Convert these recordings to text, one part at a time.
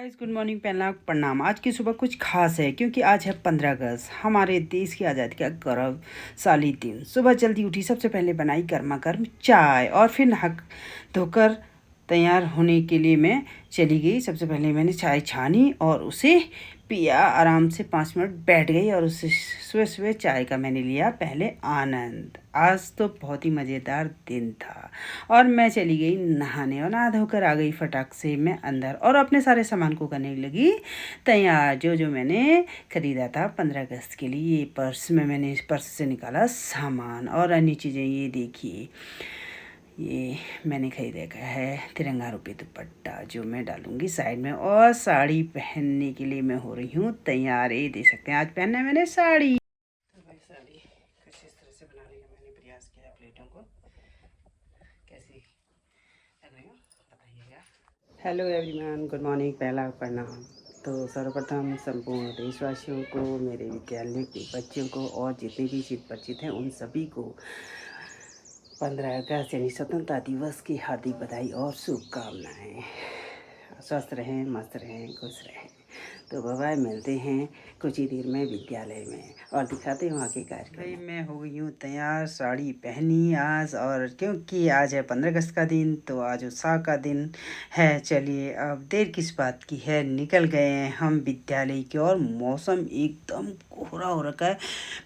Guys good morning, पहला प्रणाम। आज की सुबह कुछ खास है क्योंकि आज है 15 अगस्त, हमारे देश की आज़ादी का गौरवशाली दिन। सुबह जल्दी उठी, सबसे पहले बनाई गर्मा गर्म चाय और फिर नहा धोकर तैयार होने के लिए मैं चली गई। सबसे पहले मैंने चाय छानी और उसे पिया। आराम से 5 मिनट बैठ गई और उससे सुबह सुबह चाय का मैंने लिया पहले आनंद। आज तो बहुत ही मज़ेदार दिन था और मैं चली गई नहाने और नहा धोकर आ गई फटाक से मैं अंदर और अपने सारे सामान को करने लगी तैयार। जो जो मैंने ख़रीदा था 15 अगस्त के लिए, पर्स में मैंने पर्स से निकाला सामान और अन्य चीज़ें। ये देखिए, ये मैंने खरीदा है तिरंगा रूपी दुपट्टा जो मैं डालूंगी साइड में, और साड़ी पहनने के लिए मैं हो रही हूँ तैयार। ये देख सकते हैं, आज पहनना है मैंने साड़ी। तो भाई साड़ी कुछ इस तरह से बनाने का मैंने प्रयास किया। प्लेटों को कैसी लग रही हो बताइएगा। हेलो एवरीवन, गुड मॉर्निंग, पहला प्रणाम। तो सर्वप्रथम संपूर्ण देशवासियों को, मेरे विद्यालय के बच्चों को और जितने भी चित परिचित हैं उन सभी को 15 अगस्त यानी स्वतंत्रता दिवस की हार्दिक बधाई और शुभकामनाएं। स्वस्थ रहें, मस्त रहें, खुश रहें। तो बाय, मिलते हैं कुछ ही देर में विद्यालय में और दिखाते हैं वहाँ के कार्यक्रम। भाई मैं हो गई हूँ तैयार, साड़ी पहनी आज, और क्योंकि आज है 15 अगस्त का दिन तो आज उत्साह का दिन है। चलिए अब देर किस बात की है, निकल गए हैं हम विद्यालय की ओर। मौसम एकदम कोहरा हो रखा है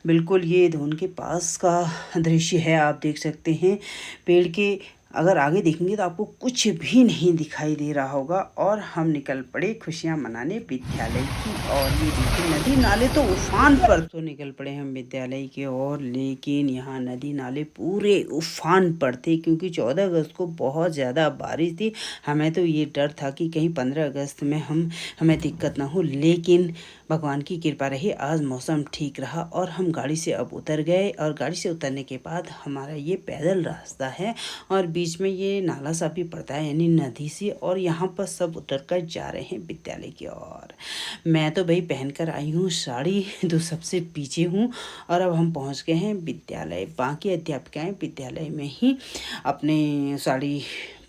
बिल्कुल। ये धुन के पास का दृश्य है, आप देख सकते हैं। पेड़ के अगर आगे देखेंगे तो आपको कुछ भी नहीं दिखाई दे रहा होगा। और हम निकल पड़े खुशियां मनाने विद्यालय की। और ये देखिए, नदी नाले तो उफान पर। तो निकल पड़े हम विद्यालय की ओर, लेकिन यहाँ नदी नाले पूरे उफान पर थे क्योंकि 14 अगस्त को बहुत ज़्यादा बारिश थी। हमें तो ये डर था कि कहीं 15 अगस्त में हमें दिक्कत ना हो, लेकिन भगवान की कृपा रही, आज मौसम ठीक रहा और हम गाड़ी से अब उतर गए। और गाड़ी से उतरने के बाद हमारा ये पैदल रास्ता है और बीच में ये नाला सा भी पड़ता है यानी नदी से, और यहाँ पर सब उतर कर जा रहे हैं विद्यालय की ओर। मैं तो भाई पहन कर आई हूँ साड़ी, तो सबसे पीछे हूँ। और अब हम पहुँच गए हैं विद्यालय। बाकी अध्यापिकाएँ विद्यालय में ही अपने साड़ी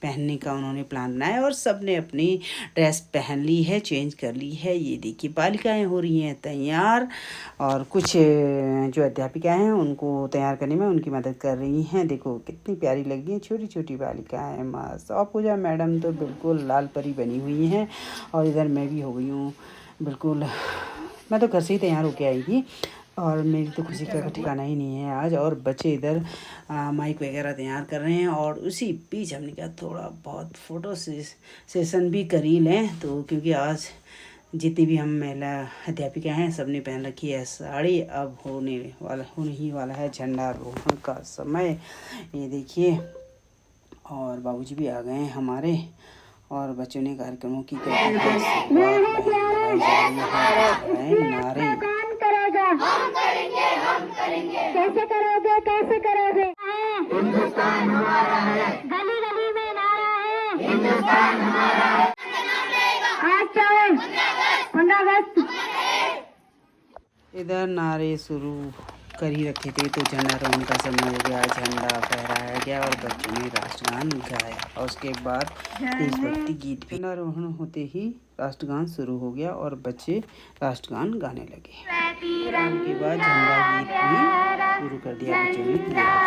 पहनने का उन्होंने प्लान बनाया और सब ने अपनी ड्रेस पहन ली है, चेंज कर ली है। ये देखिए, बालिकाएं हो रही हैं तैयार और कुछ जो अध्यापिकाएं हैं उनको तैयार करने में उनकी मदद कर रही हैं। देखो कितनी प्यारी लगी हैं छोटी छोटी बालिकाएं, मस्त। और पूजा मैडम तो बिल्कुल लाल परी बनी हुई हैं। और इधर मैं भी हो गई हूँ बिल्कुल, मैं तो घर से ही तैयार होके आई थी और मेरी तो खुशी का ठिकाना ही नहीं है आज। और बच्चे इधर माइक वगैरह तैयार कर रहे हैं और उसी बीच हमने कहा थोड़ा बहुत फ़ोटो सेशन भी कर ही लें। तो क्योंकि आज जितनी भी हम महिला अध्यापिका हैं सब ने पहन रखी है साड़ी। अब होने ही वाला है झंडारोहण का समय, ये देखिए। और बाबूजी भी आ गए हैं हमारे और बच्चों ने कार्यक्रमों की नारे। हम करेंगे, हम करेंगे। कैसे करोगे, कैसे करोगे? हिंदुस्तान हमारा है। गली गली में नारा है, हिंदुस्तान हमारा है। आज चाहे 15 अगस्त। इधर नारे शुरू कर ही रखे थे तो झंडारोहण का समय हो गया, झंडा फहराया गया और बच्चों ने राष्ट्रगान गाया और उसके बाद देशभक्ति गीत भी। झंडारोहण होते ही राष्ट्रगान शुरू हो गया और बच्चे राष्ट्रगान गाने लगे। उसके बाद झंडा गीत भी शुरू कर दिया बच्चों ने। आप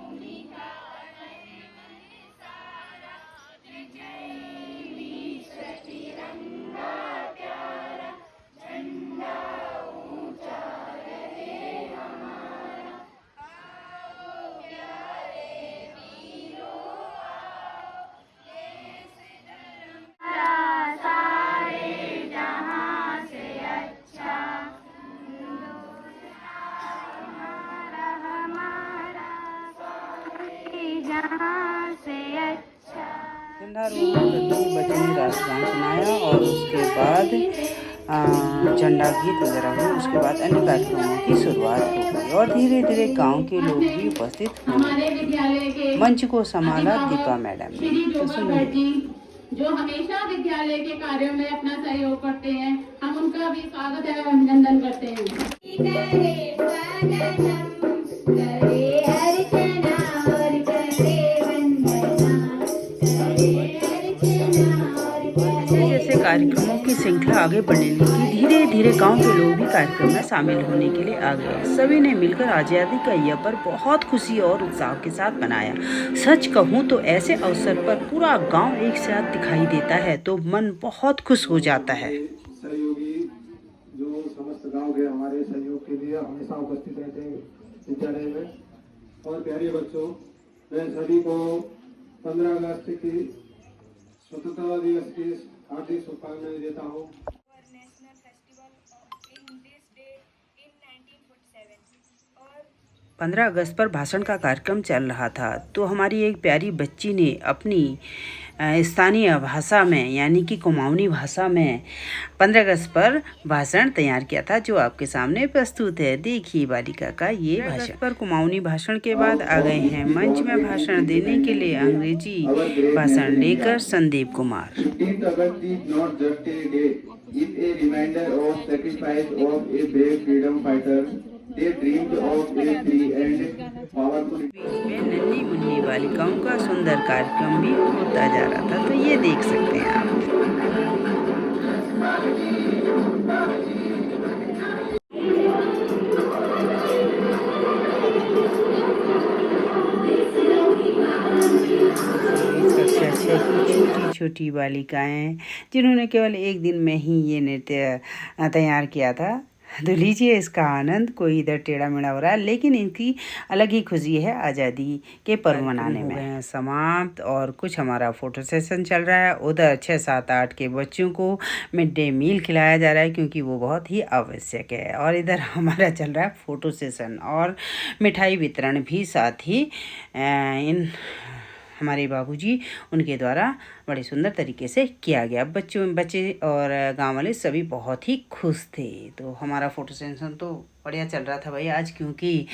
सुनिए। ध्वजारोहण करके बच्चों ने राष्ट्रगान सुनाया और उसके बाद झंडा गीत वगैरह हुए। उसके बाद अन्य कार्यक्रमों की शुरुआत हो गई और धीरे धीरे गांव के लोग भी उपस्थित हुए। मंच को संभाला दीपा मैडम ने। तो सुनिए। जो हमेशा विद्यालय के कार्यों में अपना सहयोग करते हैं, हम उनका भी स्वागत एवं अभिनंदन करते हैं। जैसे कार्यक्रमों की श्रृंखला आगे बढ़ने लगी, धीरे धीरे गांव के लोग भी कार्यक्रम में शामिल होने के लिए आ गए। सभी ने मिलकर आज़ादी का यह पर्व बहुत खुशी और उत्साह के साथ मनाया। सच कहूं तो ऐसे अवसर पर पूरा गांव एक साथ दिखाई देता है तो मन बहुत खुश हो जाता है। सहयोगी जो समस्त गांव के हमारे सहयोग के लिए हमेशा उपस्थित रहते हैं विद्यालय में। और प्यारे बच्चों, मैं सभी को 15 अगस्त की स्वतंत्रता दिवस की हार्दिक शुभकामनाएं देता हूँ। 15 अगस्त पर भाषण का कार्यक्रम चल रहा था तो हमारी एक प्यारी बच्ची ने अपनी स्थानीय भाषा में यानी कि कुमाऊनी भाषा में 15 अगस्त पर भाषण तैयार किया था जो आपके सामने प्रस्तुत है। देखिए बालिका का ये भाषण। पर कुमाऊनी भाषण के बाद आ गए हैं मंच में भाषण देने के लिए अंग्रेजी भाषण लेकर संदीप कुमार। नन्ही मुन्नी बालिकाओं का सुंदर कार्यक्रम भी होता जा रहा था तो ये देख सकते हैं आप। छोटी छोटी बालिकाएं जिन्होंने केवल एक दिन में ही ये नृत्य तैयार किया था। तो लीजिए इसका आनंद। कोई इधर टेढ़ा मेढ़ा हो रहा है लेकिन इनकी अलग ही खुशी है आज़ादी के पर्व मनाने में। समाप्त और कुछ हमारा फोटो सेशन चल रहा है। उधर 6, 7, 8 के बच्चों को मिड डे मील खिलाया जा रहा है क्योंकि वो बहुत ही आवश्यक है। और इधर हमारा चल रहा है फोटो सेशन और मिठाई वितरण भी साथ ही इन हमारे बाबूजी उनके द्वारा बड़े सुंदर तरीके से किया गया। बच्चे और गांव वाले सभी बहुत ही खुश थे। तो हमारा फोटो सेशन तो बढ़िया चल रहा था भाई आज, क्योंकि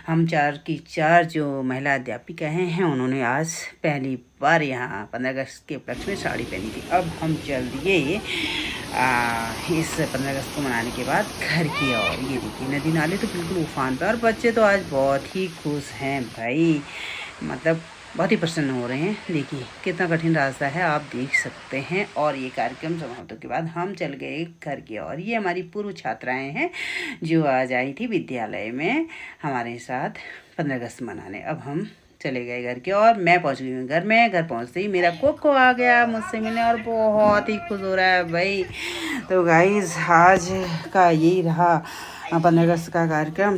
हम 4 की 4 जो महिला अध्यापिकाएँ हैं उन्होंने आज पहली बार यहाँ 15 अगस्त के उपलक्ष्य में साड़ी पहनी थी। अब हम चल दिए इस 15 अगस्त को मनाने के बाद घर की ओर। ये देखिए नदी नाले तो बिल्कुल उफान पर और बच्चे तो आज बहुत ही खुश हैं भाई, मतलब बहुत ही प्रसन्न हो रहे हैं। देखिए कितना कठिन रास्ता है आप देख सकते हैं। और ये कार्यक्रम समाप्त के बाद हम चल गए घर की ओर। ये हमारी पूर्व छात्राएं हैं जो आज आई थी विद्यालय में हमारे साथ 15 अगस्त मनाने। अब हम चले गए घर की ओर। मैं पहुंच गई हूँ घर में। घर पहुंचते ही मेरा कोको आ गया मुझसे मिलने और बहुत ही खुश हो रहा है भाई। तो गाइस आज का यही रहा 15 अगस्त का कार्यक्रम।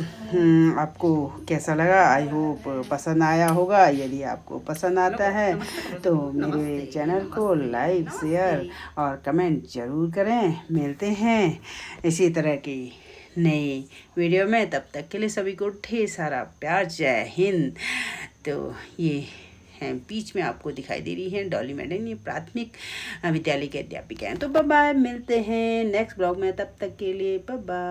आपको कैसा लगा? आई होप पसंद आया होगा। यदि आपको पसंद आता है तो मेरे चैनल को लाइक, शेयर और कमेंट ज़रूर करें। मिलते हैं इसी तरह की नई वीडियो में। तब तक के लिए सभी को ढेर सारा प्यार। जय हिंद। तो ये हैं बीच में आपको दिखाई दे रही है डॉली मैडम, ये प्राथमिक विद्यालय के अध्यापिका हैं। तो बाय बाय, मिलते हैं नेक्स्ट ब्लॉग में। तब तक के लिए बाय बाय।